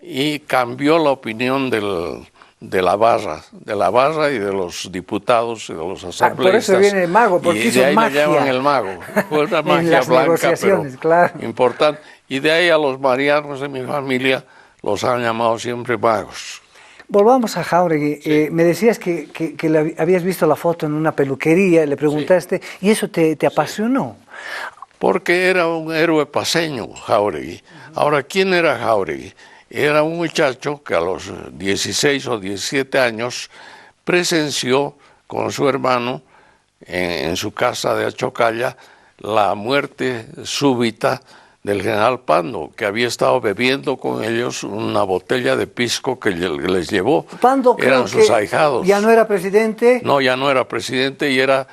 y cambió la opinión de la barra y de los diputados y de los asambleístas. Por eso viene el mago, porque y hizo de ahí magia. le llaman el mago. Fue una magia en las blanca, negociaciones, pero claro. importante. Y de ahí a los marianos de mi familia los han llamado siempre magos. Volvamos a Jáuregui. Sí. Me decías que habías visto la foto en una peluquería, le preguntaste, sí. ¿Y eso te apasionó? Porque era un héroe paceño, Jáuregui. Ahora, ¿quién era Jáuregui? Era un muchacho que a los 16 o 17 años presenció con su hermano en su casa de Achocalla la muerte súbita del general Pando, que había estado bebiendo con ellos una botella de pisco que les llevó. Pando, eran sus ahijados. ¿Ya no era presidente? No, ya no era presidente y era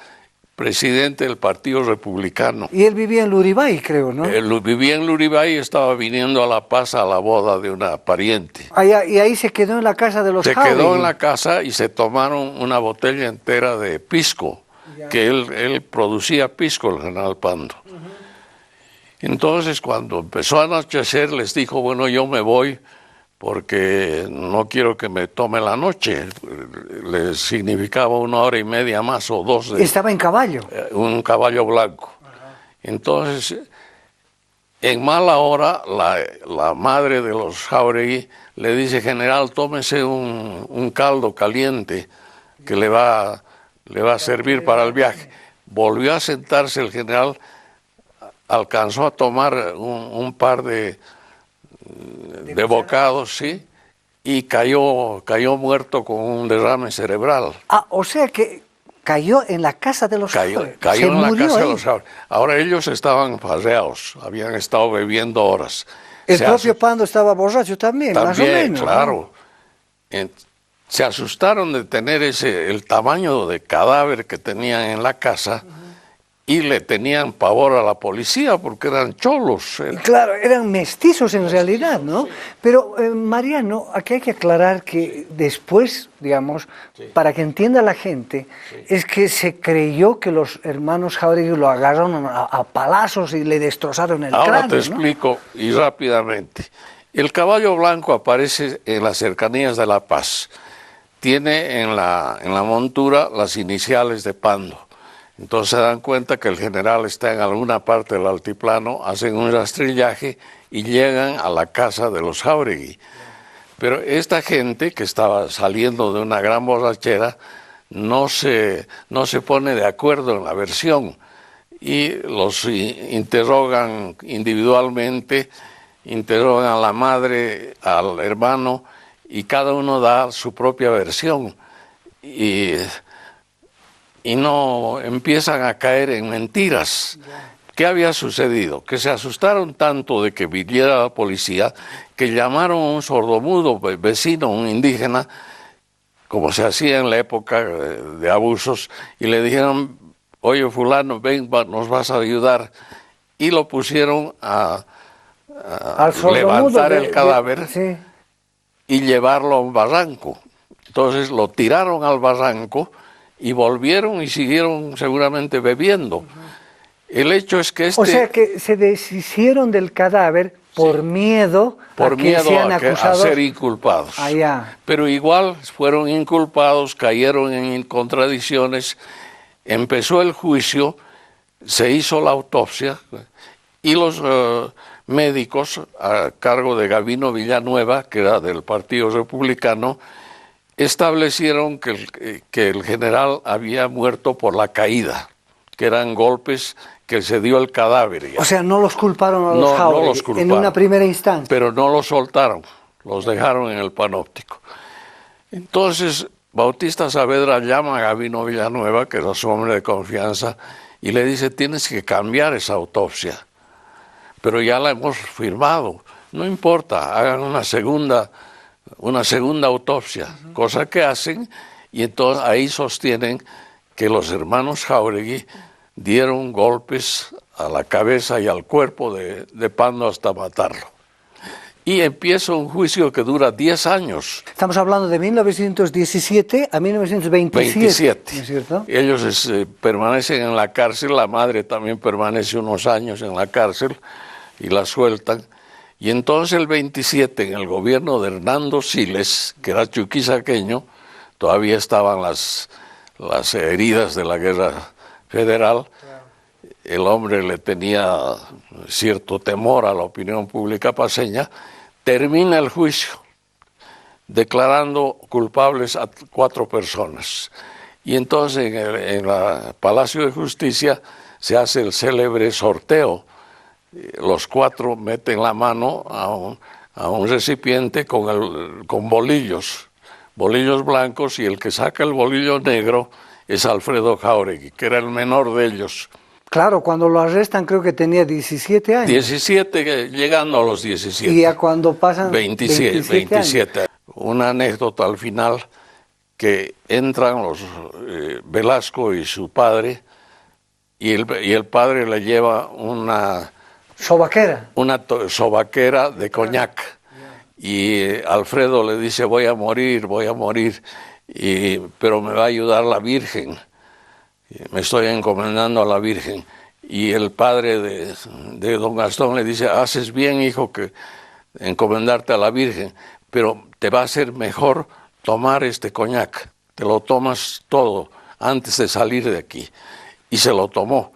presidente del Partido Republicano. Y él vivía en Luribay, creo, ¿no? Él vivía en Luribay y estaba viniendo a La Paz a la boda de una pariente. Y ahí se quedó en la casa de los Jáuregui. Se quedó en la casa y se tomaron una botella entera de pisco, que él producía pisco, el general Pando. Entonces, cuando empezó a anochecer, les dijo, bueno, yo me voy porque no quiero que me tome la noche. Le significaba 1 hora y media más o 2. ¿Estaba en caballo? Un caballo blanco. Entonces, en mala hora, la madre de los Jáuregui le dice, general, tómese un caldo caliente que le va a servir para el viaje. Volvió a sentarse el general, alcanzó a tomar un par de bocados, sí, y cayó muerto con un derrame cerebral. O sea que cayó en la casa de los Jáuregui. Cayó en la casa de los Jáuregui. Ahora ellos estaban farreados, habían estado bebiendo horas. El propio Pando estaba borracho también, más o menos. Claro. ¿No? Se asustaron de tener el tamaño de cadáver que tenían en la casa. Y le tenían pavor a la policía porque eran cholos. Claro, eran mestizos en realidad, ¿no? Sí. Pero, Mariano, aquí hay que aclarar que después, digamos, sí, para que entienda la gente, sí, es que se creyó que los hermanos Jáuregui lo agarraron a palazos y le destrozaron el cráneo. Ahora te explico, y rápidamente. El caballo blanco aparece en las cercanías de La Paz. Tiene en la montura las iniciales de Pando. Entonces se dan cuenta que el general está en alguna parte del altiplano, hacen un rastrillaje y llegan a la casa de los Jáuregui. Pero esta gente que estaba saliendo de una gran borrachera no se pone de acuerdo en la versión y los interrogan individualmente, interrogan a la madre, al hermano, y cada uno da su propia versión. Y no empiezan a caer en mentiras. ¿Qué había sucedido? Que se asustaron tanto de que viniera la policía que llamaron a un sordomudo vecino, un indígena, como se hacía en la época de abusos, y le dijeron, oye fulano, ven, nos vas a ayudar. Y lo pusieron a levantar el cadáver sí, y llevarlo a un barranco. Entonces lo tiraron al barranco y volvieron y siguieron seguramente bebiendo. El hecho es que O sea que se deshicieron del cadáver por miedo a ser inculpados. Pero igual fueron inculpados, cayeron en contradicciones, empezó el juicio, se hizo la autopsia y los médicos a cargo de Gabino Villanueva, que era del Partido Republicano, establecieron que el general había muerto por la caída, que eran golpes que se dio el cadáver. O sea, no los culparon a los Jáuregui, no los culparon, en una primera instancia. Pero no los soltaron, los dejaron en el panóptico. Entonces, Bautista Saavedra llama a Gabino Villanueva, que era su hombre de confianza, y le dice, tienes que cambiar esa autopsia. Pero ya la hemos firmado, no importa, hagan una segunda autopsia, cosa que hacen, y entonces ahí sostienen que los hermanos Jáuregui dieron golpes a la cabeza y al cuerpo de Pando hasta matarlo. y empieza un juicio que dura 10 años. Estamos hablando de 1917 a 1927, 27. ¿no es cierto? Ellos permanecen en la cárcel, la madre también permanece unos años en la cárcel y la sueltan. Y entonces el 27, en el gobierno de Hernando Siles, que era chuquisaqueño, todavía estaban las heridas de la guerra federal. El hombre le tenía cierto temor a la opinión pública paceña. Termina el juicio declarando culpables a 4 personas. Y entonces en el Palacio de Justicia se hace el célebre sorteo. Los 4 meten la mano a un recipiente con bolillos blancos, y el que saca el bolillo negro es Alfredo Jáuregui, que era el menor de ellos. Claro, cuando lo arrestan creo que tenía 17 años. 17, llegando a los 17. Y a cuando pasan 27 años. Una anécdota al final, que entran los Velasco y su padre, y el padre le lleva una sobaquera de coñac. Y Alfredo le dice, voy a morir, pero me va a ayudar la Virgen. Me estoy encomendando a la Virgen. Y el padre de don Gastón le dice, haces bien, hijo, que encomendarte a la Virgen, pero te va a ser mejor tomar este coñac. Te lo tomas todo antes de salir de aquí. Y se lo tomó.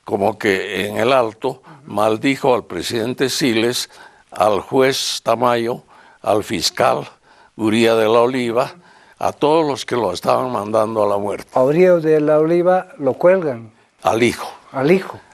Como que en el alto maldijo al presidente Siles, al juez Tamayo, al fiscal Uría de la Oliva, a todos los que lo estaban mandando a la muerte. A Uría de la Oliva lo cuelgan. Al hijo.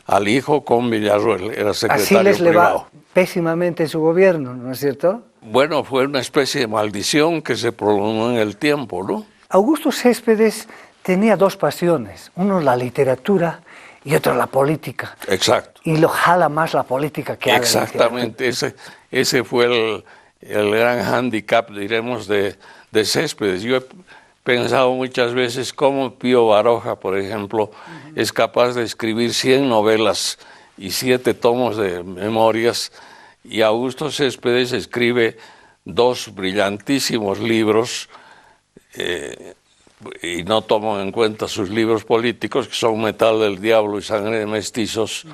Al hijo con Villarroel, era secretario Así les privado. Le va pésimamente su gobierno, ¿no es cierto? Bueno, fue una especie de maldición que se prolongó en el tiempo, ¿no? Augusto Céspedes tenía 2 pasiones, uno la literatura y otro la política. Exacto. Y lo jala más la política que exactamente, ese fue el gran hándicap, diremos, de Céspedes. Yo he pensado muchas veces cómo Pío Baroja, por ejemplo, es capaz de escribir 100 novelas y 7 tomos de memorias, y Augusto Céspedes escribe 2 brillantísimos libros, y no tomo en cuenta sus libros políticos, que son Metal del Diablo y Sangre de Mestizos,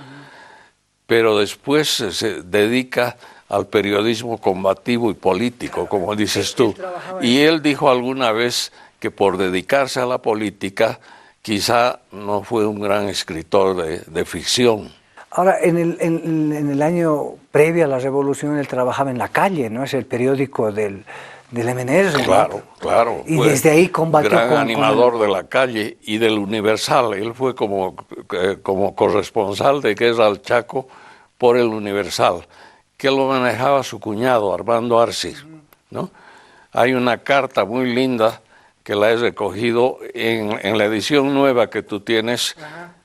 pero después se dedica al periodismo combativo y político, como dices tú. Y él dijo alguna vez que por dedicarse a la política quizá no fue un gran escritor de ficción. Ahora, en el año previo a la Revolución él trabajaba en La Calle, ¿no? Es el periódico del MNR. Claro, ¿no? Claro. Y desde ahí combatió gran animador de La Calle y del Universal. Él fue como corresponsal de Guerra al Chaco por el Universal, que lo manejaba su cuñado, Armando Arce, ¿no? Hay una carta muy linda que la he recogido en la edición nueva que tú tienes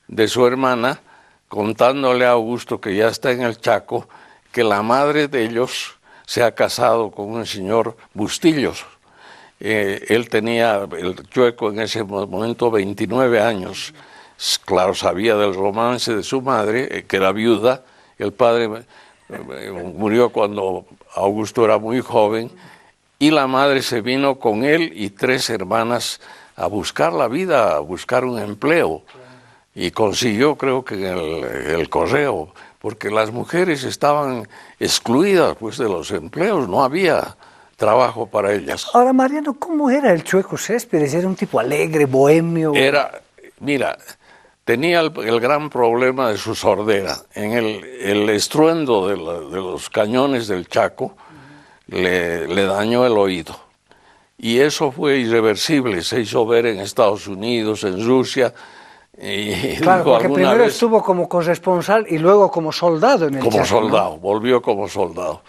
de su hermana, contándole a Augusto, que ya está en el Chaco, que la madre de ellos se ha casado con un señor Bustillos. Él tenía, el Chueco, en ese momento 29 años. Claro, sabía del romance de su madre, que era viuda. El padre murió cuando Augusto era muy joven, y la madre se vino con él y 3 hermanas a buscar la vida, a buscar un empleo. Y consiguió, creo que en el correo, porque las mujeres estaban excluidas pues de los empleos, no había trabajo para ellas. Ahora, Mariano, ¿cómo era el Chueco Céspedes? ¿Era un tipo alegre, bohemio? Mira, tenía el gran problema de su sordera. En el estruendo de los cañones del Chaco le dañó el oído. Y eso fue irreversible, se hizo ver en Estados Unidos, en Rusia. Y claro, porque primero estuvo como corresponsal y luego como soldado en el Chaco. Como soldado, ¿no? Volvió como soldado.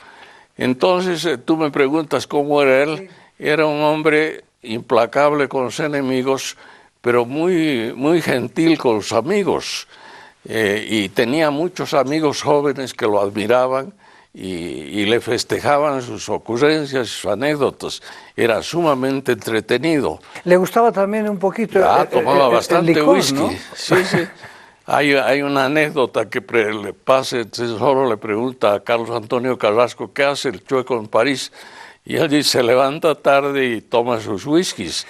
Entonces, tú me preguntas cómo era él. Sí. Era un hombre implacable con sus enemigos, pero muy, muy gentil con sus amigos. Y tenía muchos amigos jóvenes que lo admiraban y le festejaban sus ocurrencias, sus anécdotas. Era sumamente entretenido. Le gustaba también un poquito tomaba bastante el licor, whisky. ¿no? Sí, sí. Hay una anécdota que le pase, solo le pregunta a Carlos Antonio Carrasco, ¿qué hace el Chueco en París? Y él dice, se levanta tarde y toma sus whiskies.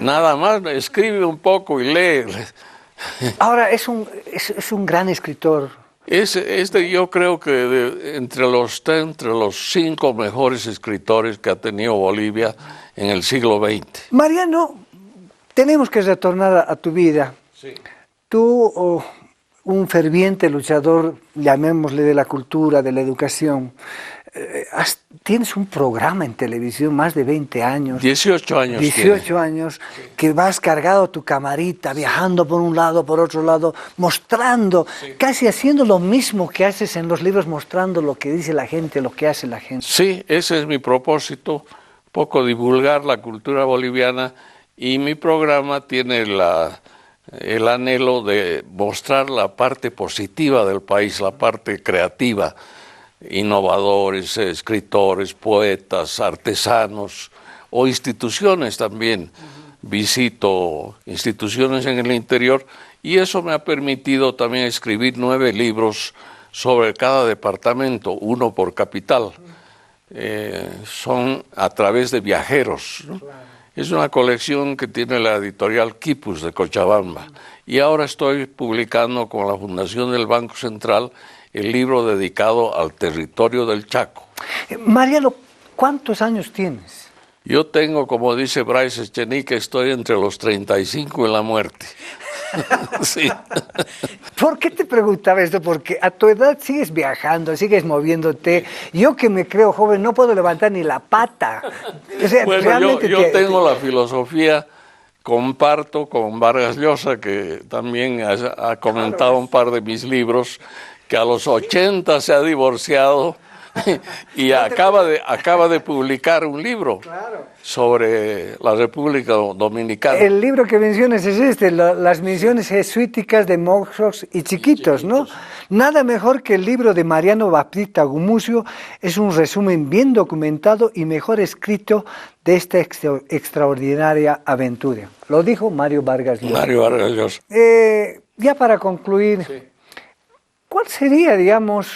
Nada más, escribe un poco y lee. Ahora, es un gran escritor. Yo creo que entre los 5 mejores escritores que ha tenido Bolivia en el siglo XX. Mariano, tenemos que retornar a tu vida. Sí. Tú, un ferviente luchador, llamémosle, de la cultura, de la educación, tienes un programa en televisión, más de 20 años. 18 años. 18 años, que vas cargado a tu camarita, viajando por un lado, por otro lado, mostrando, casi haciendo lo mismo que haces en los libros, mostrando lo que dice la gente, lo que hace la gente. Sí, ese es mi propósito, poco divulgar la cultura boliviana, y mi programa tiene el anhelo de mostrar la parte positiva del país, la parte creativa, innovadores, escritores, poetas, artesanos o instituciones también. Visito instituciones en el interior y eso me ha permitido también escribir 9 libros sobre cada departamento, 1 por capital. Son a través de viajeros, ¿no? Es una colección que tiene la editorial Quipus de Cochabamba. Y ahora estoy publicando con la Fundación del Banco Central el libro dedicado al territorio del Chaco. Mariano, ¿cuántos años tienes? Yo tengo, como dice Bryce Echenique, estoy entre los 35 y la muerte. Sí. ¿Por qué te preguntaba esto? Porque a tu edad sigues viajando, sigues moviéndote. Yo que me creo joven no puedo levantar ni la pata. O sea, bueno, yo tengo la filosofía, comparto con Vargas Llosa, que también ha comentado un par de mis libros, que a los 80 se ha divorciado y acaba de publicar un libro sobre la República Dominicana. El libro que mencionas es las misiones jesuíticas de monjes y chiquitos, ¿no? Nada mejor que el libro de Mariano Baptista Gumucio, es un resumen bien documentado y mejor escrito de esta extraordinaria aventura. Lo dijo Mario Vargas Llosa. Mario Vargas Llosa. Ya para concluir, sí. ¿Cuál sería, digamos,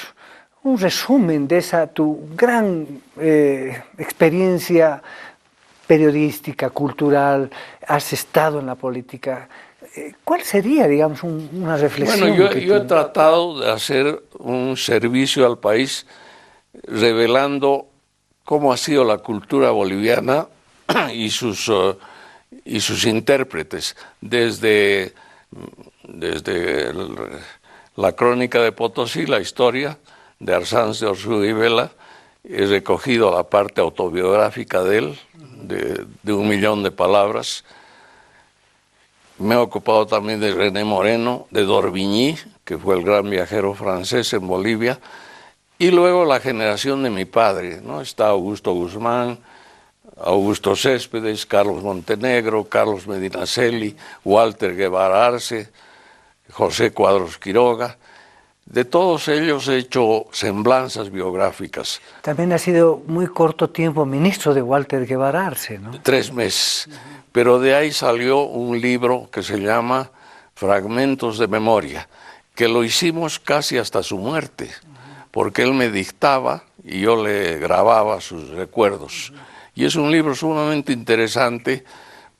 un resumen de esa tu gran experiencia periodística, cultural? Has estado en la política. ¿Cuál sería, digamos, una reflexión? Bueno, yo he tratado de hacer un servicio al país revelando cómo ha sido la cultura boliviana y sus intérpretes, desde la Crónica de Potosí, la historia de Arzance Orzúa y Vela. He recogido la parte autobiográfica de él, de 1.000.000 de palabras. Me he ocupado también de René Moreno, de d'Orbigny, que fue el gran viajero francés en Bolivia, y luego la generación de mi padre, ¿no? Está Augusto Guzmán, Augusto Céspedes, Carlos Montenegro, Carlos Medinaceli, Walter Guevara Arce, José Cuadros Quiroga. De todos ellos he hecho semblanzas biográficas. También ha sido muy corto tiempo ministro de Walter Guevara Arce, ¿no? 3 meses. Pero de ahí salió un libro que se llama Fragmentos de Memoria, que lo hicimos casi hasta su muerte, porque él me dictaba y yo le grababa sus recuerdos. Y es un libro sumamente interesante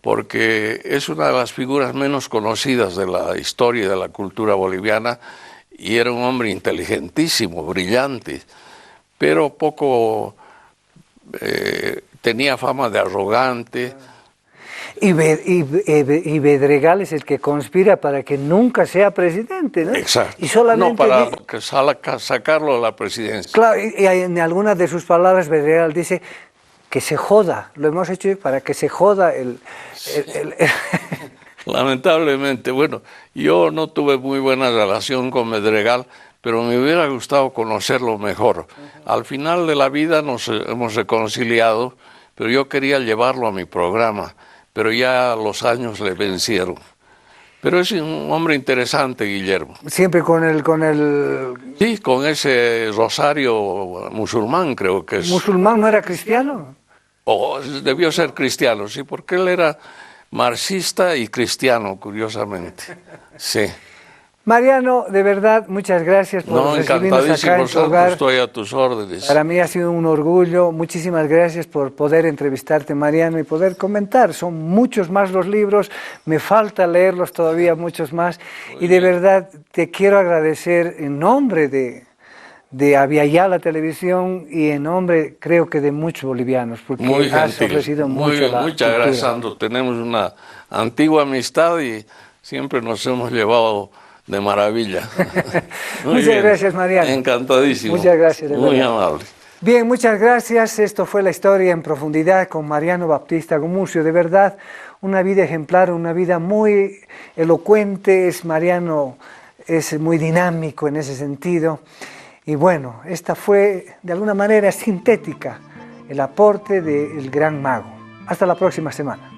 porque es una de las figuras menos conocidas de la historia y de la cultura boliviana, y era un hombre inteligentísimo, brillante, pero poco tenía fama de arrogante. Y Bedregal es el que conspira para que nunca sea presidente, ¿no? Exacto. Y solamente no, para sacarlo de la presidencia. Claro, y en algunas de sus palabras Bedregal dice que se joda, lo hemos hecho para que se joda el... Lamentablemente, bueno, yo no tuve muy buena relación con Bedregal, pero me hubiera gustado conocerlo mejor. Al final de la vida nos hemos reconciliado, pero yo quería llevarlo a mi programa, pero ya los años le vencieron. Pero es un hombre interesante, Guillermo. Siempre con el... Sí, con ese rosario musulmán, creo que es. ¿Musulmán no era cristiano? Debió ser cristiano, sí, porque él era marxista y cristiano, curiosamente. Sí. Mariano, de verdad, muchas gracias por recibirnos acá en tu hogar. Estoy a tus órdenes. Para mí ha sido un orgullo. Muchísimas gracias por poder entrevistarte, Mariano, y poder comentar. Son muchos más los libros, me falta leerlos todavía, muchos más. Y de verdad te quiero agradecer en nombre de Aviala Televisión y en nombre, creo que de muchos bolivianos, porque has ofrecido mucho a la Muchas gracias, Sandro. Tenemos una antigua amistad y siempre nos hemos llevado de maravilla. Muchas gracias, Mariano. Encantadísimo. Muchas gracias. Muy amable. Bien, muchas gracias. Esto fue la historia en profundidad con Mariano Baptista Gumucio. De verdad, una vida ejemplar, una vida muy elocuente. Mariano es muy dinámico en ese sentido. Y bueno, esta fue de alguna manera sintética el aporte del gran mago. Hasta la próxima semana.